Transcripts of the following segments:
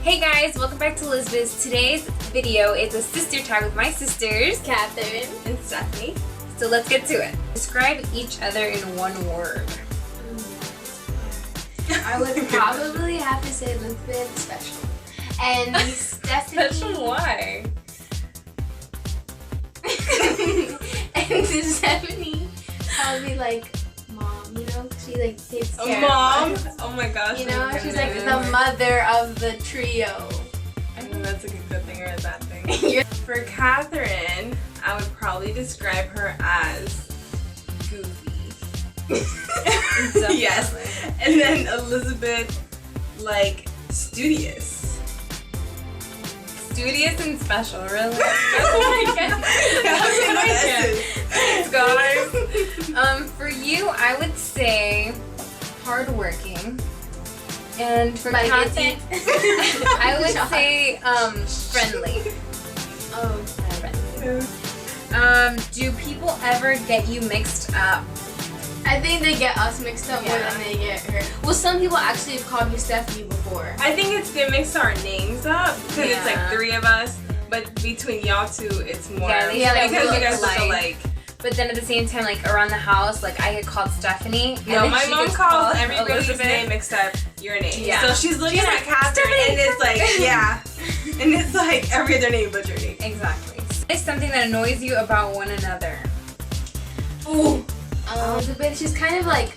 Hey guys, welcome back to Elizabeth's. Today's video is a sister talk with my sisters, Catherine and Stephanie. So let's get to it. Describe each other in one word. I would probably have to say Elizabeth special. And Stephanie... Special why? And Stephanie probably like mom, you know? She like takes care mom? of us. Oh my gosh. You know, she's like the mother of the trio. I think that's a good thing or a bad thing. For Catherine, I would probably describe her as goofy. Yes. And then Elizabeth, like, studious. Studious and special, really? That's what I get. Thanks, guys. For you, I would say hardworking. And for Catherine, I would say friendly. Oh, friendly. Do people ever get you mixed up? I think they get us mixed up more than they get her. Well, some people actually have called me Stephanie before. I think it's they mix our names up because it's like three of us, but between y'all two, it's more. Yeah, because you guys look alike. But then at the same time, like around the house, like I get called Stephanie. No, my mom calls everybody's name except your name. Yeah. So she's looking at Catherine and it's like, and it's like every other name but your name. Exactly. It's something that annoys you about one another. Ooh. Elizabeth, she's kind of like,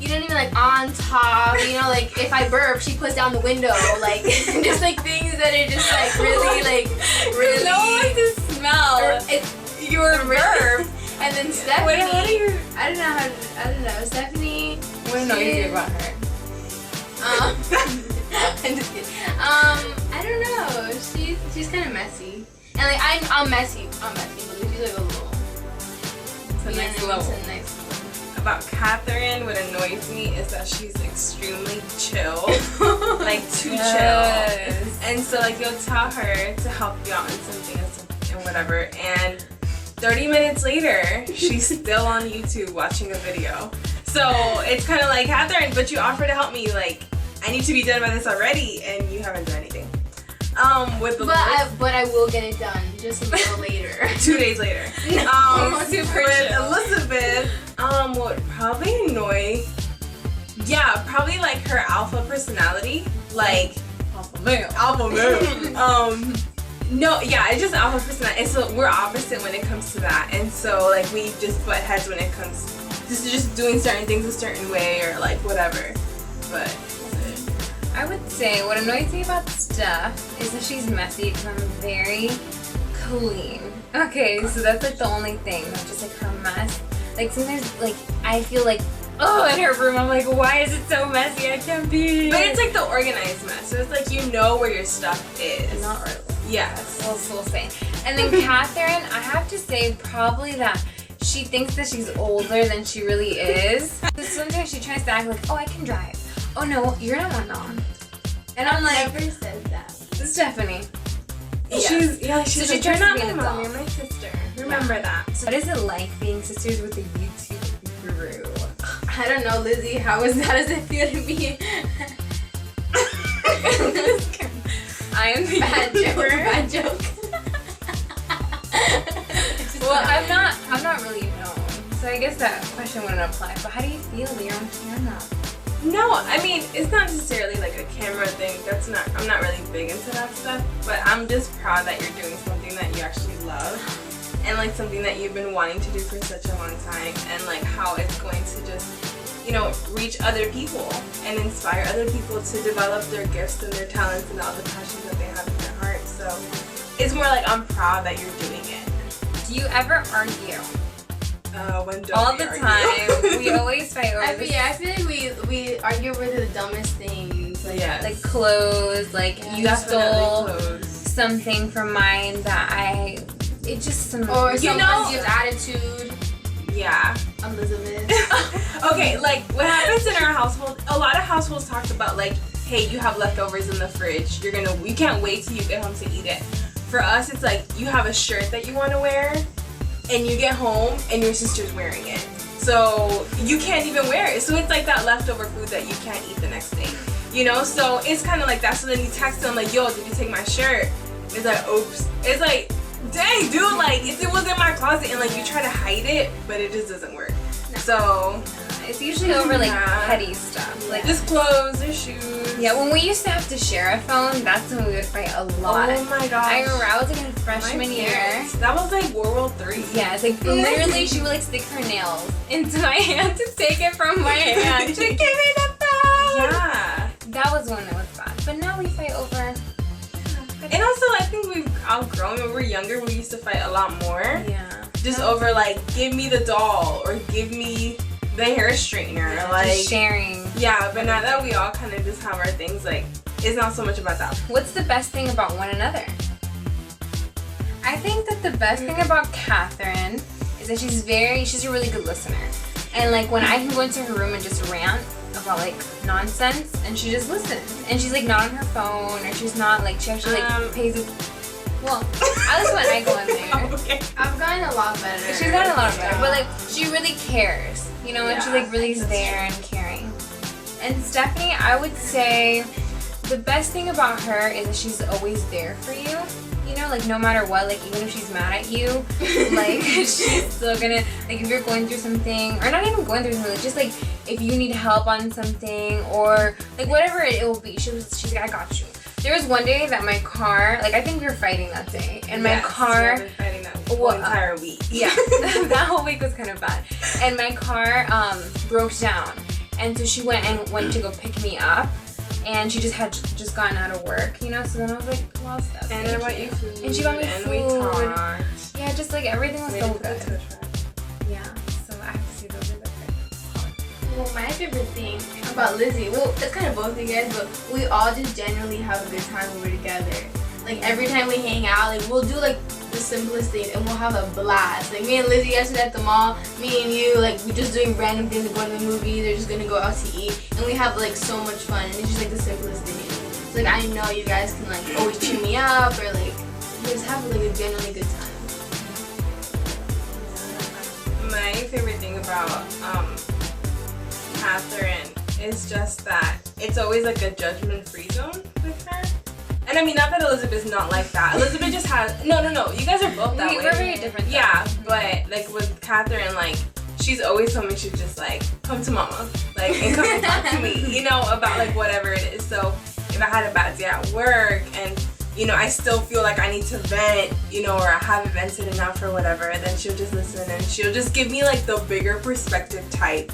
you don't even like on top, you know, like if I burp, she puts down the window, like just like things that are just like really, like really. No one to smell. It's your burp. And then Stephanie. Wait, how do you? I don't know. Stephanie. What annoys you about her? I'm just kidding. I don't know. She's kind of messy, and like I'm messy, but she's like a little. Nice level. About Catherine, what annoys me is that she's extremely chill, like too chill. And so like you'll tell her to help you out in something and whatever, and 30 minutes later, she's still on YouTube watching a video. So it's kind of like, Catherine, but you offered to help me, like, I need to be done by this already, and you haven't done anything. But I will get it done just a little later. 2 days later. With Elizabeth, what would probably annoy, probably like her alpha personality, like alpha male. No, it's just alpha personality. And so we're opposite when it comes to that, and so like we just butt heads when it comes to just doing certain things a certain way or like whatever. But I would say what annoys me about Steph is that she's messy because I'm very clean. Okay, so that's like the only thing. Not just like her mess. Like sometimes, like I feel like, in her room, I'm like, why is it so messy? I can't be. But it's like the organized mess. So it's like you know where your stuff is. Not really. Yes. We'll say. And then Catherine, I have to say probably that she thinks that she's older than she really is. So sometimes she tries to act like, oh, I can drive. Oh no, you're not my mom. And I'm like, never said that. Stephanie. She's like, you're not my mom, you're my sister. Remember that. So what is it like being sisters with a YouTube guru? I don't know, Lizzie. How does it feel to be? I am the bad joke. Well, I'm not really known, so I guess that question wouldn't apply. But how do you feel that you're on camera? No, I mean it's not necessarily like a camera thing. I'm not really big into that stuff. But I'm just proud that you're doing something that you actually love, and like something that you've been wanting to do for such a long time, and like how it's going to just, reach other people and inspire other people to develop their gifts and their talents and all the passions that they have in their heart. So it's more like I'm proud that you're doing it. Do you ever argue? All the time. We always fight over this. I feel like we argue over the dumbest things. Like clothes. Like you stole something from mine that it just or someone's attitude. Yeah. Elizabeth. Okay, like what happens in our household, a lot of households talk about like, hey, you have leftovers in the fridge. You can't wait till you get home to eat it. For us, it's like you have a shirt that you want to wear and you get home and your sister's wearing it. So you can't even wear it. So it's like that leftover food that you can't eat the next day. you know. So it's kind of like that. So then you text them like, yo, did you take my shirt? It's like, oops. It's like, dang, dude, like if it was in my closet and like you try to hide it, but it just doesn't work. So it's usually over like petty stuff, like just clothes or shoes. Yeah, when we used to have to share a phone, that's when we would fight a lot. Oh my gosh. I remember I was like in freshman year. That was like World War III. Yeah, it's like literally she would like stick her nails into my hand to take it from my hand. She'd give me the phone. Yeah. That was when it was bad. But now we fight over. And also I think we've outgrown. When we were younger, we used to fight a lot more. Yeah. Just over like, give me the doll or give me the hair straightener. Yeah, like just sharing. Yeah, but now that we all kind of just have our things, like it's not so much about that. What's the best thing about one another? I think that the best thing about Catherine is that she's a really good listener. And like when I can go into her room and just rant about like nonsense, and she just listens, and she's like not on her phone, or she's not like, she actually like pays it. Well, at least when I go in there. Okay. I've gotten a lot better. She's gotten a lot better, but like she really cares, you know, and she like really is there and caring. And Stephanie, I would say the best thing about her is that she's always there for you. You know, like no matter what, like even if she's mad at you, like she's still gonna, like if you're going through something, or not even going through something, like, just like if you need help on something, or like whatever it will be, she's like, I got you. There was one day that my car, like I think we were fighting that day, and my car, we've been fighting that whole entire week. Yeah, that whole week was kind of bad, and my car broke down, and so she went to go pick me up. And she had just gotten out of work, you know. So then I was like, "Well, Steph, and I bought you food. And she bought me and food. We talked. Yeah, just like everything was so good. Yeah. So I have to say those are the good. Well, my favorite thing about Lizzie, well, it's kind of both of you guys, but we all just genuinely have a good time when we're together. Like every time we hang out, like we'll do like the simplest thing and we'll have a blast. Like me and Lizzie yesterday at the mall, me and you, like we're just doing random things, like going to the movies or just gonna go out to eat, and we have like so much fun, and it's just like the simplest thing. So like I know you guys can like always cheer me up or like just have like a genuinely good time. My favorite thing about Catherine is just that it's always like a judgment-free zone with her. And I mean, not that Elizabeth's not like that. Elizabeth just has no. You guys are both that way. We're very different. Yeah, but like with Catherine, like she's always told me she's just like, come to mama, like, and come and talk to me, you know, about like whatever it is. So if I had a bad day at work and you know I still feel like I need to vent, you know, or I haven't vented enough or whatever, then she'll just listen and she'll just give me like the bigger perspective type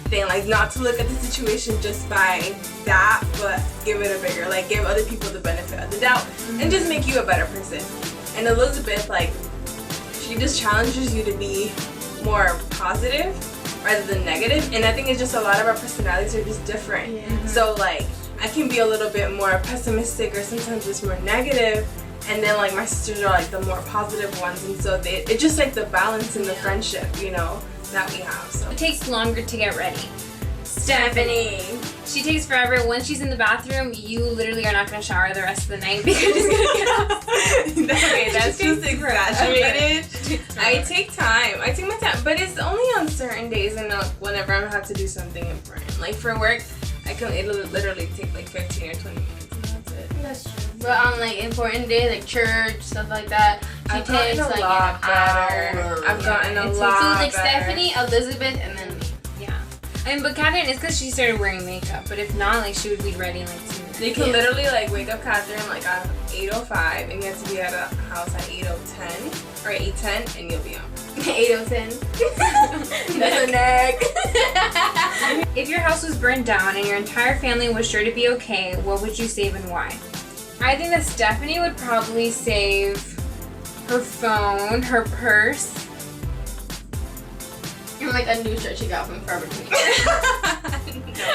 thing, like not to look at the situation just by that, but give it a bigger, like give other people the benefit of the doubt and just make you a better person. And Elizabeth, like, she just challenges you to be more positive rather than negative, and I think it's just a lot of our personalities are just different. So like I can be a little bit more pessimistic or sometimes just more negative, and then like my sisters are like the more positive ones, and so it's just like the balance in the friendship, you know, that we have. So It takes longer to get ready. Stephanie. She takes forever. Once she's in the bathroom, you literally are not going to shower the rest of the night because she's going to get up. Okay, that's just exaggerated. I take time. I take my time, but it's only on certain days and not whenever I have to do something important. Like for work, it'll literally take like 15 or 20 minutes and that's it. That's true. But on like important days, like church, stuff like that, she takes like lot an hour. I've gotten a So lot like better. Stephanie, Elizabeth, and then me. Yeah. I mean, but Catherine, it's because she started wearing makeup. But if not, like, she would be ready in like 2 minutes. You can literally like wake up Catherine like at 8:05 and you have to be at a house at 8:10 or 8:10 and you'll be up. 8:10. That's a neck. If your house was burned down and your entire family was sure to be okay, what would you save and why? I think that Stephanie would probably save her phone, her purse. And like a new shirt she got from Forever 21.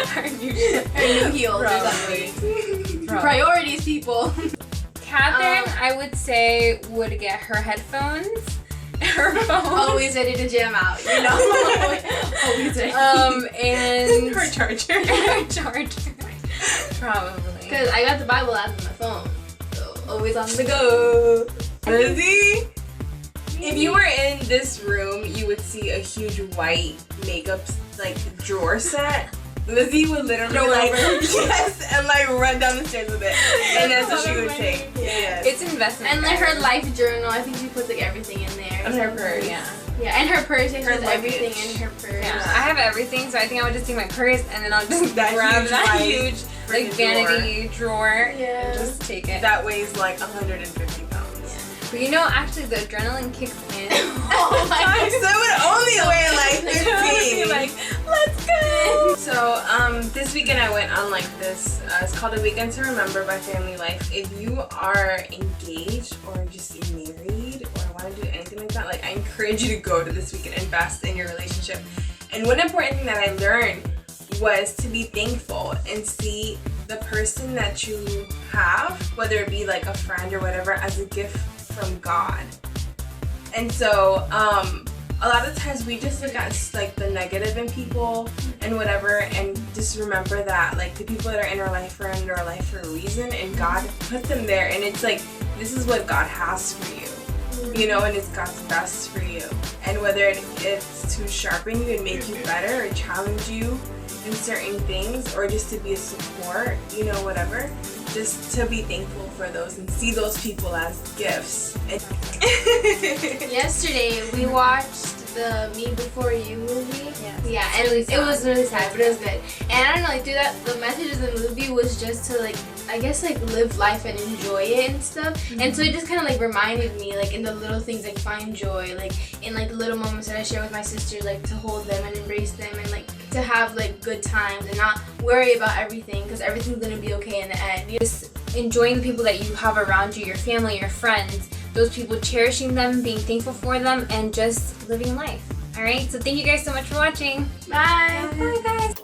Her new shirt. Her new heels or Probably. something. Priorities, people. Catherine, I would say, would get her headphones, her phone. Always ready to jam out, you know? Always ready. And Her charger. her charger. Probably. Because I got the Bible app on my phone. So always on the go. Lizzie, if you were in this room, you would see a huge white makeup like drawer set Lizzie would literally yes, and like run down the stairs with it, and that's what she would take. Yes. It's investment. And like her life journal, I think she puts like everything in there. And her purse. Yeah. Yeah, and her purse, and Her she has everything luggage. in her purse. Yeah. I have everything, so I think I would just take my purse and then I'll just That grab huge, that like, huge like freaking vanity drawer Yeah. and just take it. That weighs like 150 pounds. But you know, actually, the adrenaline kicks in. Oh my Gosh, so it would only weigh like 15. Like, let's go. So this weekend I went on like this. It's called A Weekend to Remember by Family Life. If you are engaged or just married or want to do anything like that, like I encourage you to go to this weekend and invest in your relationship. And one important thing that I learned was to be thankful and see the person that you have, whether it be like a friend or whatever, as a gift from God. And so a lot of times we just look at like the negative in people and whatever, and just remember that like the people that are in our life are in our life for a reason, and God put them there, and it's like this is what God has for you, you know, and it's God's best for you. And whether it's to sharpen you and make you better or challenge you in certain things, or just to be a support, you know, whatever, just to be thankful for those and see those people as gifts. Yesterday we watched the Me Before You movie. Yes. Yeah, and it was really sad, but it was good. And I don't know, like through that, the message of the movie was just to like, I guess like live life and enjoy it and stuff. And so it just kind of like reminded me, like in the little things, like find joy, like in like the little moments that I share with my sister, like to hold them and embrace them, and like to have like good times and not worry about everything, because everything's gonna be okay in the end. Just enjoying the people that you have around you, your family, your friends, those people, cherishing them, being thankful for them, and just living life. All right, so thank you guys so much for watching. Bye. Bye guys.